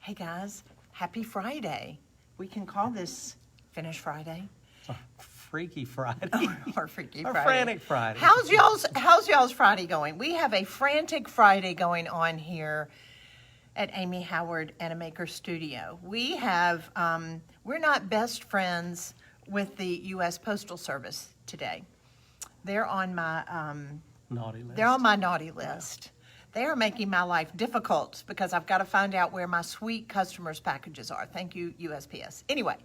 Hey guys, happy Friday. We can call this Finish Friday. Freaky Friday. Or Freaky Or Friday. Frantic Friday. How's y'all's Friday going? We have a frantic Friday going on here at Amy Howard Animaker Studio. We have, we're not best friends with the U.S. Postal Service today. They're on my Naughty list. They're on my naughty list. They are making my life difficult because I've got to find out where my sweet customers' packages are. Thank you, USPS. Anyway,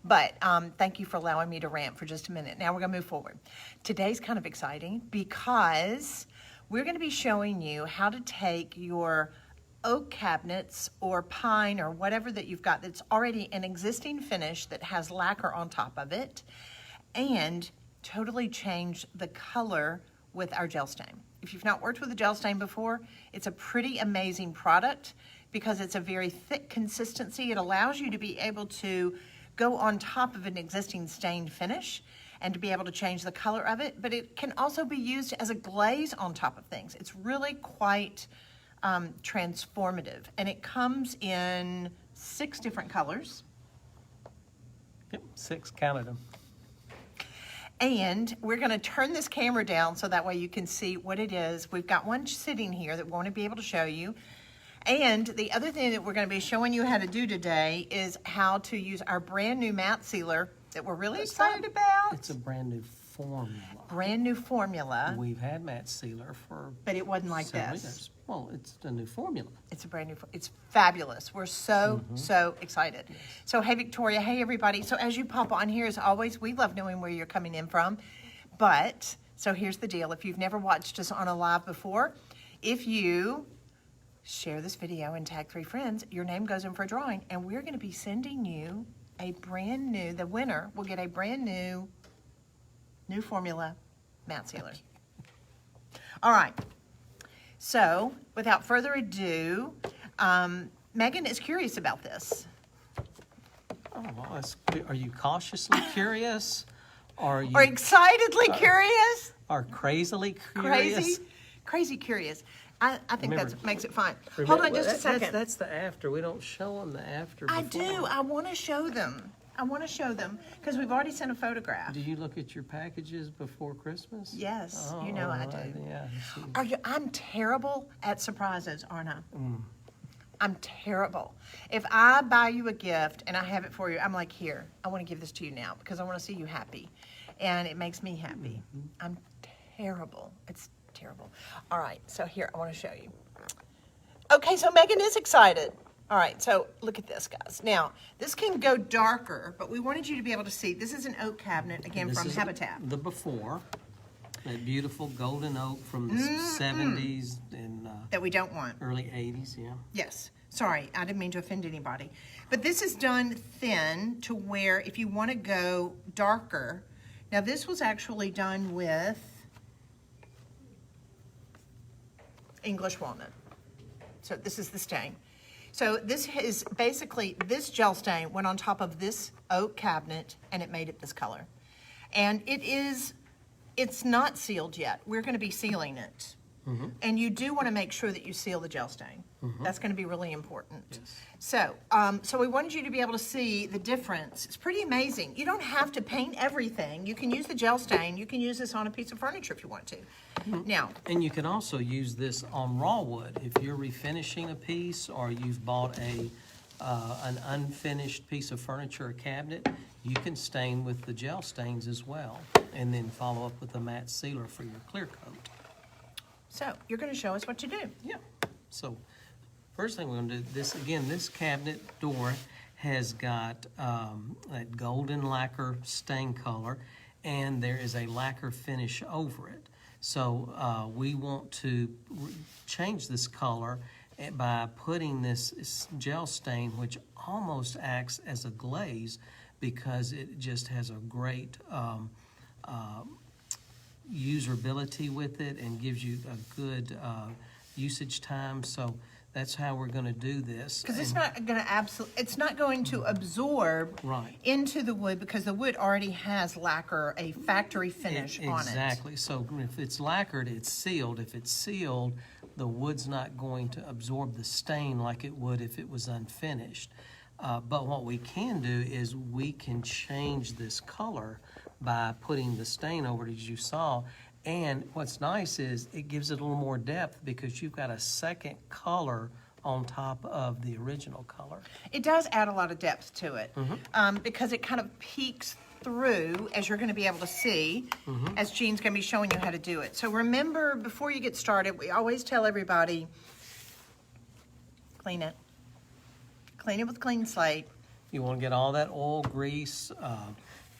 but thank you for allowing me to rant for just a minute. Now we're going to move forward. Today's kind of exciting because we're going to be showing you how to take your oak cabinets or pine or whatever that you've got that's already an existing finish that has lacquer on top of it and totally change the color with our gel stain. If you've not worked with a gel stain before, it's a pretty amazing product because it's a very thick consistency. It allows you to be able to go on top of an existing stained finish and to be able to change the color of it, but it can also be used as a glaze on top of things. It's really quite transformative, and it comes in 6 different colors. Yep, 6, counted them. And we're going to turn this camera down so that way you can see what it is. We've got one sitting here that we want to be able to show you. And the other thing that we're going to be showing you how to do today is how to use our brand new matte sealer that we're really excited about. It's a brand new formula. Brand new formula. We've had matte sealer for But it wasn't like several this. years. Well, it's a new formula. It's a brand new, it's fabulous. We're so excited. Yes. So, hey, Victoria, hey, everybody. So as you pop on here, as always, we love knowing where you're coming in from. But, so here's the deal. If you've never watched us on a live before, if you share this video and tag 3 friends, your name goes in for a drawing, and we're going to be sending you a brand new, the winner will get a brand new formula matte sealer. All right. So, without further ado, Megan is curious about this. Oh, well, are you cautiously curious? Or are you Or excitedly curious? or crazily curious? Crazy curious. I think Remember- that makes it fine. Remember- Hold on just a that's- second. That's the after. We don't show them the after I before. do. I want to show them. Because we've already sent a photograph. Do you look at your packages before Christmas? Yes, you know I do. Yeah. I see. Are you? I'm terrible at surprises, aren't I? I'm terrible. If I buy you a gift and I have it for you, I'm like, here, I want to give this to you now because I want to see you happy. And it makes me happy. I'm terrible. It's terrible. All right, so here, I want to show you. Okay, so Megan is excited. All right, so look at this, guys. Now, this can go darker, but we wanted you to be able to see. This is an oak cabinet, again, This from is Habitat. the before. That beautiful golden oak from the 70s and That we don't want. early 80s, yeah. Yes. Sorry, I didn't mean to offend anybody. But this is done thin to where if you want to go darker. Now, this was actually done with English walnut. So this is the stain. So this is basically, this gel stain went on top of this oak cabinet and it made it this color. And it's not sealed yet. We're going to be sealing it. And you do want to make sure that you seal the gel stain. That's going to be really important. Yes. So, so we wanted you to be able to see the difference. It's pretty amazing. You don't have to paint everything. You can use the gel stain. You can use this on a piece of furniture if you want to. Now, And you can also use this on raw wood. If you're refinishing a piece or you've bought an unfinished piece of furniture or cabinet, you can stain with the gel stains as well, and then follow up with the matte sealer for your clear coat. so you're going to show us what to do. Yeah. So first thing we're going to do, this cabinet door has got that golden lacquer stain color, and there is a lacquer finish over it. So we want to change this color by putting this gel stain, which almost acts as a glaze because it just has a great usability with it and gives you a good usage time. So that's how we're going to do this. Because it's not going to it's not going to absorb Right. into the wood because the wood already has lacquer, a factory finish on it. Exactly. So if it's lacquered, it's sealed. If it's sealed, the wood's not going to absorb the stain like it would if it was unfinished. But what we can do is we can change this color by putting the stain over it, as you saw. And what's nice is it gives it a little more depth because you've got a second color on top of the original color. It does add a lot of depth to it because it kind of peeks through, as you're going to be able to see, as Jean's going to be showing you how to do it. So remember, before you get started, we always tell everybody, clean it. Clean it with clean slate. You want to get all that oil, grease,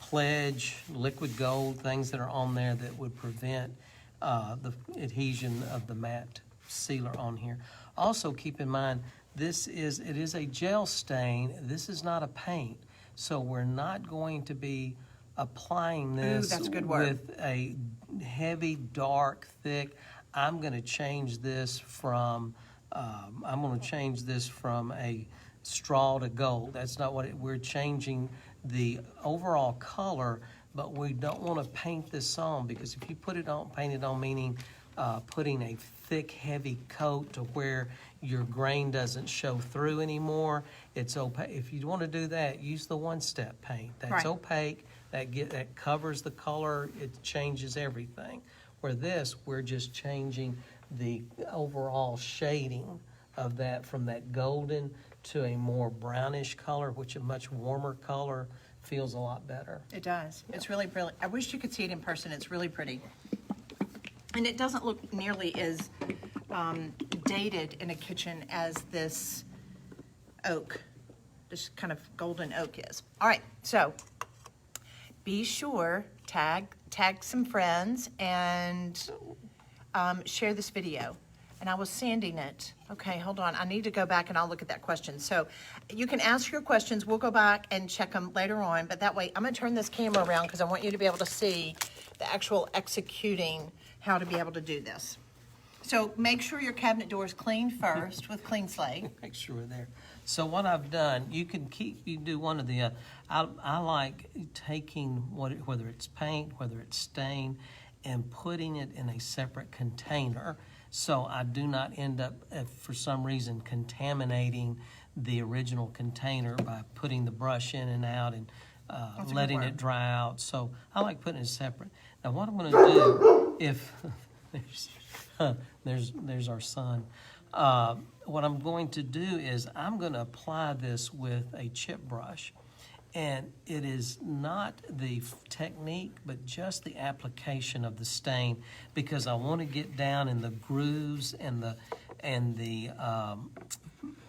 pledge, liquid gold, things that are on there that would prevent the adhesion of the matte sealer on here. Also, keep in mind, it is a gel stain. This is not a paint. So we're not going to be applying this that's a good word. with a heavy, dark, thick. I'm going to change this from a straw to gold. That's not what we're changing the overall color, but we don't want to paint this on, because if you paint it on, meaning putting a thick, heavy coat to where your grain doesn't show through anymore, it's opaque. If you want to do that, use the one-step paint. That's Right. opaque, that covers the color, it changes everything. Where this, we're just changing the overall shading of that from that golden to a more brownish color, which a much warmer color feels a lot better. It does. It's really brilliant. I wish you could see it in person. It's really pretty. And it doesn't look nearly as dated in a kitchen as this oak, this kind of golden oak is. All right, so be sure, tag some friends and share this video. And I was sanding it. Okay, hold on. I need to go back and I'll look at that question. So you can ask your questions. We'll go back and check them later on. But that way, I'm going to turn this camera around because I want you to be able to see the actual executing, how to be able to do this. So make sure your cabinet door is clean first with clean slate. Make sure we're there. So what I've done, you can do one of the, I like taking whether it's paint, whether it's stain, and putting it in a separate container. So I do not end up, for some reason, contaminating the original container by putting the brush in and out and letting it dry out. So I like putting it separate. Now what I'm going to do, if there's our son. What I'm going to do is I'm going to apply this with a chip brush. And it is not the technique, but just the application of the stain, because I want to get down in the grooves and the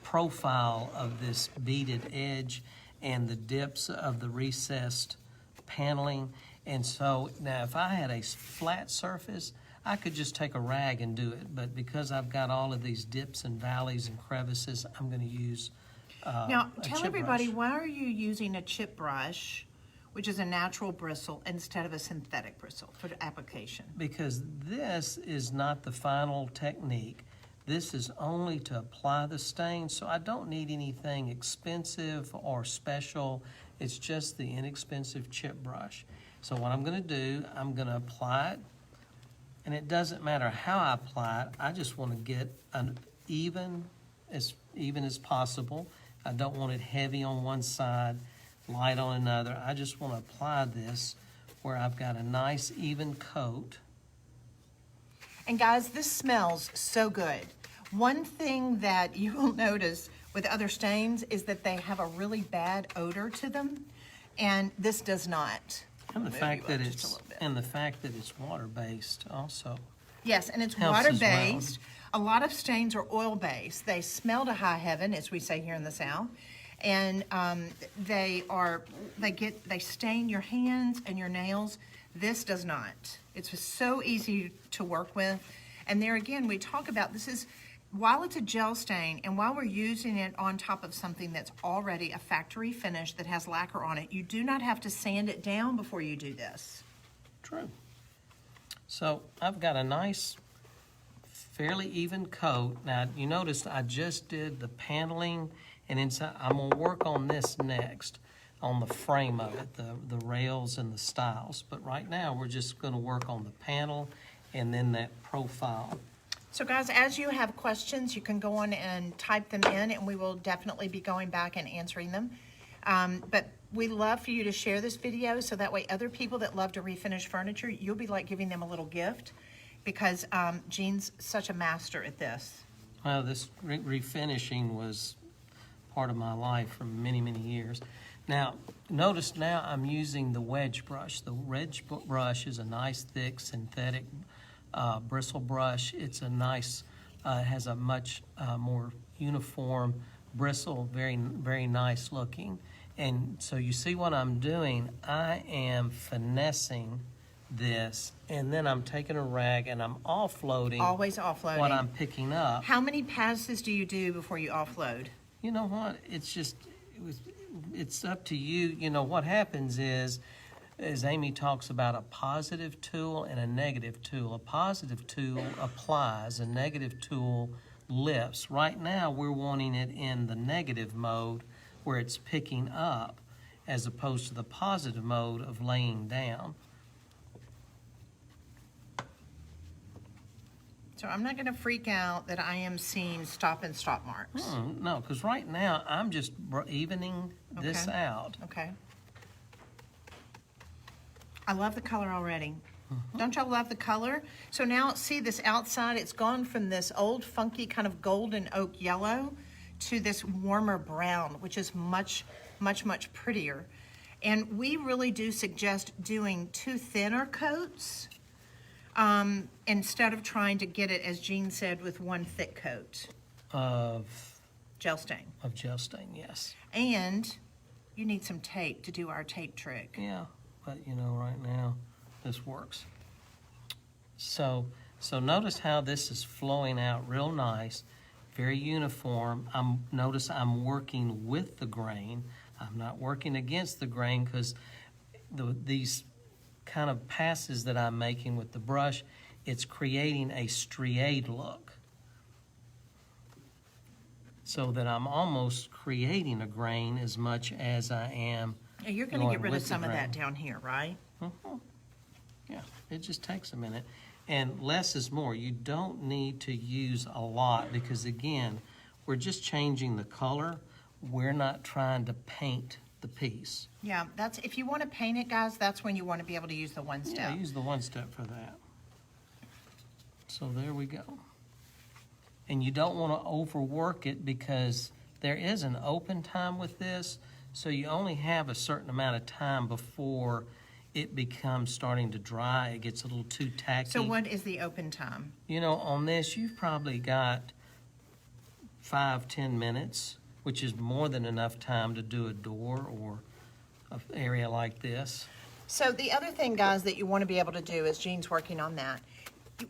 profile of this beaded edge and the dips of the recessed paneling. And so now if I had a flat surface, I could just take a rag and do it. But because I've got all of these dips and valleys and crevices, I'm going to use Now, tell everybody, brush. why are you using a chip brush, which is a natural bristle, instead of a synthetic bristle for the application? Because this is not the final technique. This is only to apply the stain, so I don't need anything expensive or special. It's just the inexpensive chip brush. So what I'm going to do, I'm going to apply it, and it doesn't matter how I apply it. I just want to get an even as possible. I don't want it heavy on one side, light on another. I just want to apply this where I've got a nice even coat. And guys, this smells so good. One thing that you will notice with other stains is that they have a really bad odor to them, and this does not. And the fact that Just a little bit. it's water-based also. Yes, and it's Helps as water-based. A lot of stains are oil-based. They smell to high heaven, as we say here in the South, and they stain your hands and your nails. This does not. It's just so easy to work with. And there again, we talk about this is, while it's a gel stain and while we're using it on top of something that's already a factory finish that has lacquer on it, you do not have to sand it down before you do this. True. So I've got a nice, fairly even coat. Now, you notice I just did the paneling, and inside I'm going to work on this next, on the frame of it, the rails and the stiles. But right now, we're just going to work on the panel and then that profile. So guys, as you have questions, you can go on and type them in, and we will definitely be going back and answering them. But we love for you to share this video so that way other people that love to refinish furniture, you'll be like giving them a little gift, because Jean's such a master at this. Well, this refinishing was part of my life for many, many years. Now, notice now I'm using the wedge brush. The wedge brush is a nice, thick, synthetic bristle brush. It's a nice, has a much more uniform bristle, very, very nice looking. And so you see what I'm doing, I am finessing this, and then I'm taking a rag and I'm offloading. Always offloading. What I'm picking up. How many passes do you do before you offload? You know what? It's just, it's up to you. You know, what happens is, as Amy talks about, a positive tool and a negative tool. A positive tool applies, a negative tool lifts. Right now, we're wanting it in the negative mode where it's picking up, as opposed to the positive mode of laying down. So I'm not going to freak out that I am seeing stop and stop marks. No, because right now I'm just evening this Okay. out. Okay. I love the color already. Don't y'all love the color? So now see this outside, it's gone from this old funky kind of golden oak yellow to this warmer brown, which is much, much, much prettier. And we really do suggest doing 2 thinner coats instead of trying to get it, as Jean said, with 1 thick coat. Of Gel stain. gel stain, yes. And you need some tape to do our tape trick. Yeah, but you know, right now, this works. So notice how this is flowing out real nice, very uniform. Notice I'm working with the grain. I'm not working against the grain, because these kind of passes that I'm making with the brush, it's creating a striate look. So that I'm almost creating a grain as much as I am. Now, you're going to get rid of with the some of grain. that down here, right? Yeah, it just takes a minute. And less is more. You don't need to use a lot, because again, we're just changing the color. We're not trying to paint the piece. Yeah, that's, if you want to paint it, guys, that's when you want to be able to use the one Yeah, step. use the one step for that. So there we go. And you don't want to overwork it, because there is an open time with this, so you only have a certain amount of time before it becomes starting to dry. It gets a little too tacky. So what is the open time? You know, on this, you've probably got 5-10 minutes, which is more than enough time to do a door or an area like this. So the other thing, guys, that you want to be able to do, as Jean's working on that,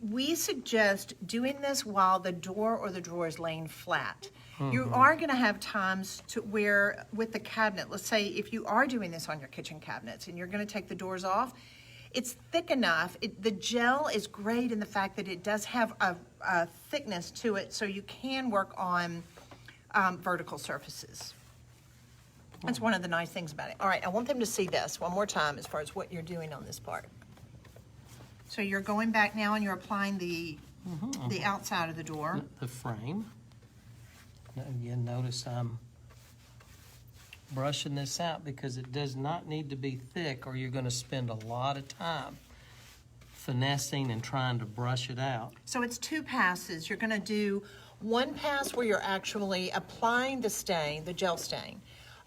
we suggest doing this while the door or the drawer is laying flat. You are going to have times to where, with the cabinet, let's say if you are doing this on your kitchen cabinets and you're going to take the doors off, it's thick enough. The gel is great in the fact that it does have a thickness to it, so you can work on vertical surfaces. That's one of the nice things about it. All right, I want them to see this one more time as far as what you're doing on this part. So you're going back now and you're applying the outside of the door. The frame. Now, again, notice I'm brushing this out, because it does not need to be thick, or you're going to spend a lot of time finessing and trying to brush it out. So it's 2 passes. You're going to do 1 pass where you're actually applying the stain, the gel stain,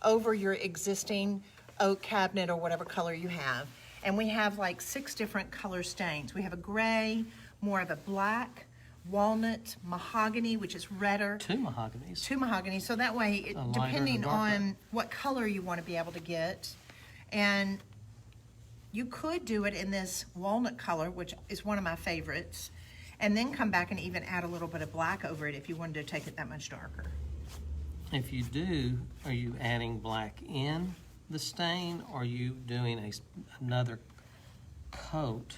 over your existing oak cabinet or whatever color you have. And we have like 6 different color stains. We have a gray, more of a black, walnut, mahogany, which is redder. 2 mahoganies. 2 mahogany, so that way, A lighter and a depending darker. on what color you want to be able to get. And you could do it in this walnut color, which is one of my favorites, and then come back and even add a little bit of black over it if you wanted to take it that much darker. If you do, are you adding black in the stain, or are you doing another coat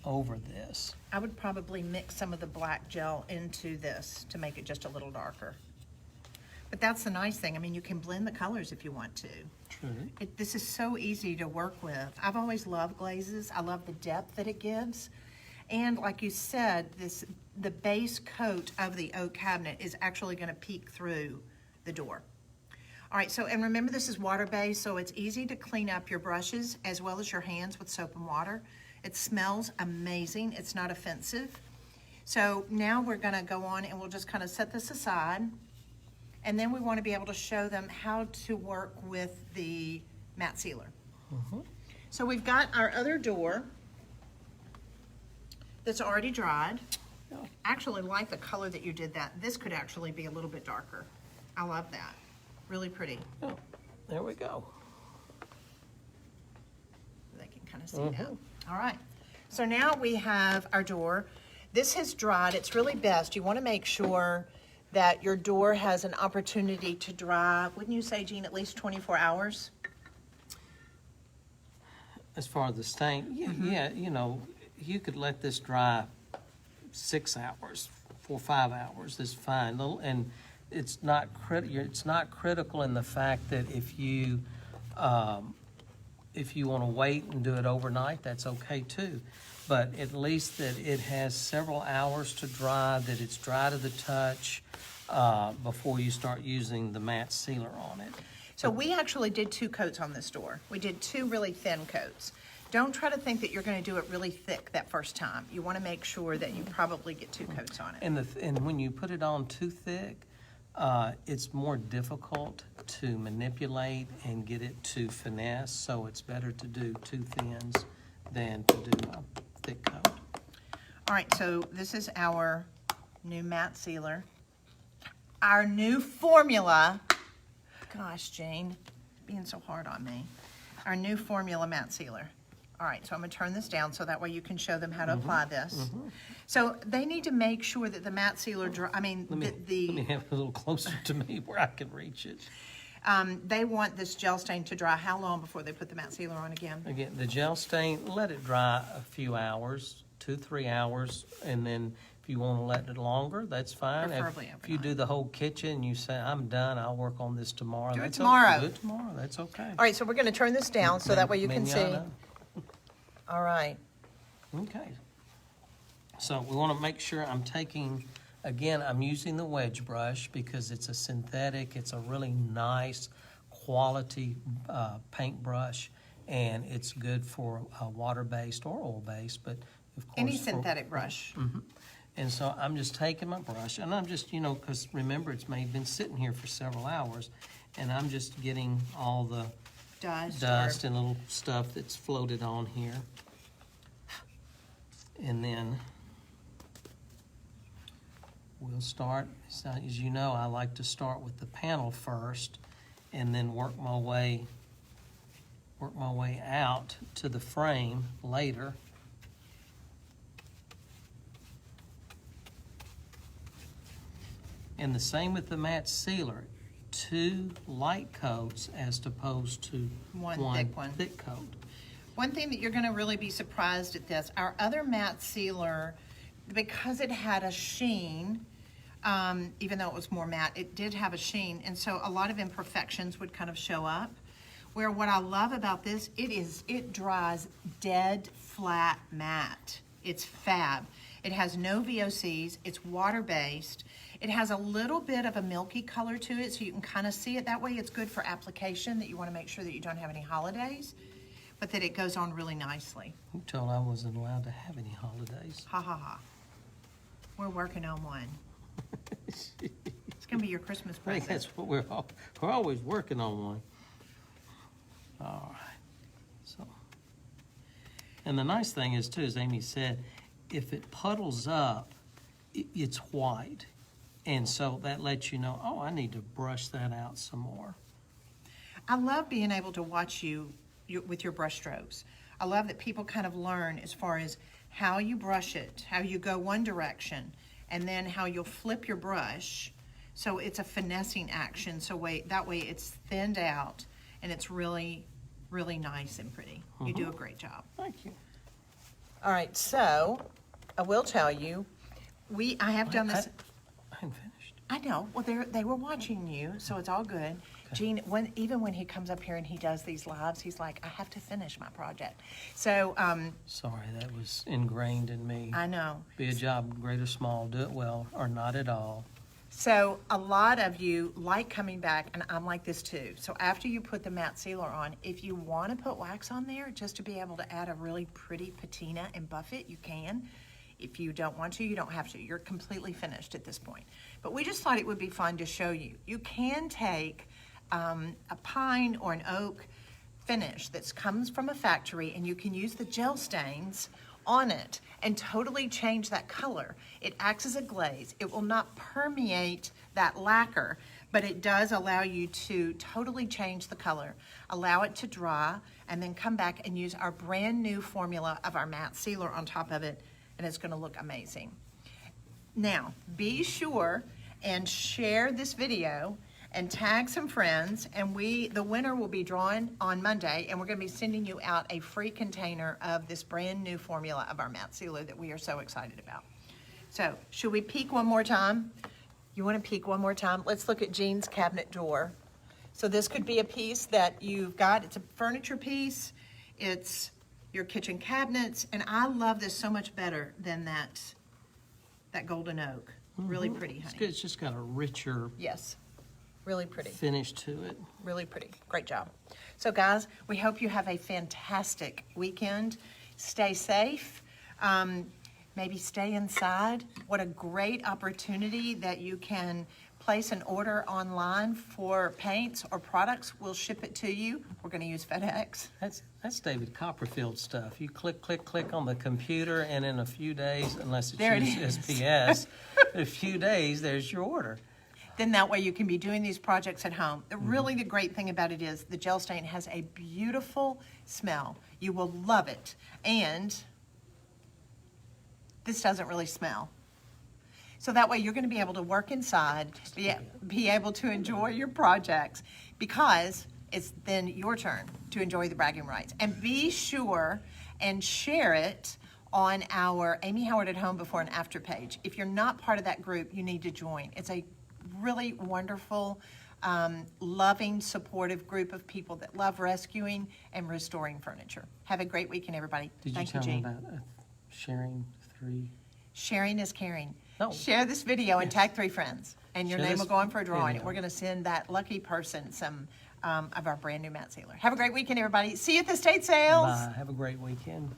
over this? I would probably mix some of the black gel into this to make it just a little darker. But that's the nice thing. I mean, you can blend the colors if you want to. True. This is so easy to work with. I've always loved glazes. I love the depth that it gives. And like you said, the base coat of the oak cabinet is actually gonna peek through the door. All right, so, and remember this is water-based, so it's easy to clean up your brushes as well as your hands with soap and water. It smells amazing, it's not offensive. So now we're gonna go on and we'll just kind of set this aside. And then we wanna be able to show them how to work with the matte sealer. So we've got our other door that's already dried. I actually like the color that you did that. This could actually be a little bit darker. I love that. Really pretty. Oh, there we go. They can kind of see now. All right. So now we have our door. This has dried. It's really best. You want to make sure that your door has an opportunity to dry, wouldn't you say, Jean, at least 24 hours? As far as the stain, yeah, you know, you could let this dry 6 hours, 4 or 5 hours. That's fine. And it's not critical in the fact that if you want to wait and do it overnight, that's okay too. But at least that it has several hours to dry, that it's dry to the touch before you start using the matte sealer on it. So we actually did 2 coats on this door. We did 2 really thin coats. Don't try to think that you're going to do it really thick that first time. You want to make sure that you probably get 2 coats on it. And when you put it on too thick, it's more difficult to manipulate and get it to finesse, so it's better to do 2 thins than to do a thick coat. All right, so this is our new matte sealer. Our new formula. Gosh, Jane, being so hard on me. Our new formula matte sealer. All right, so I'm gonna turn this down so that way you can show them how to apply this. So they need to make sure that the matte sealer, Let me have it a little closer to me where I can reach it. They want this gel stain to dry how long before they put the matte sealer on again? Again, the gel stain, let it dry a few hours, 2-3 hours, and then if you want to let it longer, that's fine. Preferably If you do the whole kitchen, you say, I'm done, I'll work on this tomorrow. Do it That's tomorrow. Do it tomorrow, that's okay. All right, so we're gonna turn this down so that way you can see. Manana. All right. Okay. So we want to make sure I'm taking, again, I'm using the wedge brush because it's a synthetic, it's a really nice quality paint brush, and it's good for water-based or oil-based, but of course. Any synthetic brush. And so I'm just taking my brush, and I'm just, because remember, it's been sitting here for several hours, and I'm just getting all the dust and little stuff that's floated on here. And then we'll start, as you know, I like to start with the panel first and then work my way out to the frame later. And the same with the matte sealer. 2 light coats as opposed to One thick coat. One thing that you're gonna really be surprised at this, our other matte sealer, because it had a sheen, even though it was more matte, it did have a sheen, and so a lot of imperfections would kind of show up. Where what I love about this, it dries dead flat matte. It's fab. It has no VOCs, it's water-based. It has a little bit of a milky color to it, so you can kind of see it. That way it's good for application, that you want to make sure that you don't have any holidays, but that it goes on really nicely. You told I wasn't allowed to have any holidays. Ha ha ha. We're working on one. It's going to be your Christmas I think present. that's what we're always working on one. All right. So, and the nice thing is too, as Amy said, if it puddles up, it's white. And so that lets you know, oh, I need to brush that out some more. I love being able to watch you with your brush strokes. I love that people kind of learn as far as how you brush it, how you go one direction, and then how you'll flip your brush. So it's a finessing action. So that way it's thinned out and it's really, really nice and pretty. You do a great job. Thank you. All right, so I will tell you, I have done this. I hadn't finished. I know. Well, they were watching you, so it's all good. Gene, even when he comes up here and he does these lives, he's like, I have to finish my project. So, Sorry, that was ingrained in me. I know. Be a job, great or small, do it well or not at all. So a lot of you like coming back, and I'm like this too. So after you put the matte sealer on, if you want to put wax on there just to be able to add a really pretty patina and buff it, you can. If you don't want to, you don't have to. You're completely finished at this point. But we just thought it would be fun to show you. You can take a pine or an oak finish that comes from a factory, and you can use the gel stains on it and totally change that color. It acts as a glaze. It will not permeate that lacquer, but it does allow you to totally change the color, allow it to dry, and then come back and use our brand new formula of our matte sealer on top of it, and it's gonna look amazing. Now, be sure and share this video and tag some friends, and the winner will be drawn on Monday, and we're gonna be sending you out a free container of this brand new formula of our matte sealer that we are so excited about. So, should we peek one more time? You wanna peek one more time? Let's look at Jean's cabinet door. So this could be a piece that you've got, it's a furniture piece, it's your kitchen cabinets, and I love this so much better than that golden oak. Really pretty, It's honey. good. It's just got a richer Yes, really pretty. finish to it. Really pretty. Great job. So guys, we hope you have a fantastic weekend. Stay safe. Maybe stay inside. What a great opportunity that you can place an order online for paints or products. We'll ship it to you. We're going to use FedEx. That's David Copperfield stuff. You click, click, click on the computer, and in a few days, unless it's There it used is. SPS, in a few days, there's your order. Then that way you can be doing these projects at home. Really the great thing about it is the gel stain has a beautiful smell. You will love it. And this doesn't really smell. So that way you're going to be able to work inside, be able to enjoy your projects, because it's then your turn to enjoy the bragging rights. And be sure and share it on our Amy Howard at Home before and after page. If you're not part of that group, you need to join. It's a really wonderful, loving, supportive group of people that love rescuing and restoring furniture. Have a great weekend, everybody. Did Thank you you, tell me Jean. about sharing 3? Sharing is caring. No. Share this video and tag 3 friends, and your Share name this will go in for a drawing. video. We're going to send that lucky person some of our brand new matte sealer. Have a great weekend, everybody. See you at the state sales. Bye. Have a great weekend.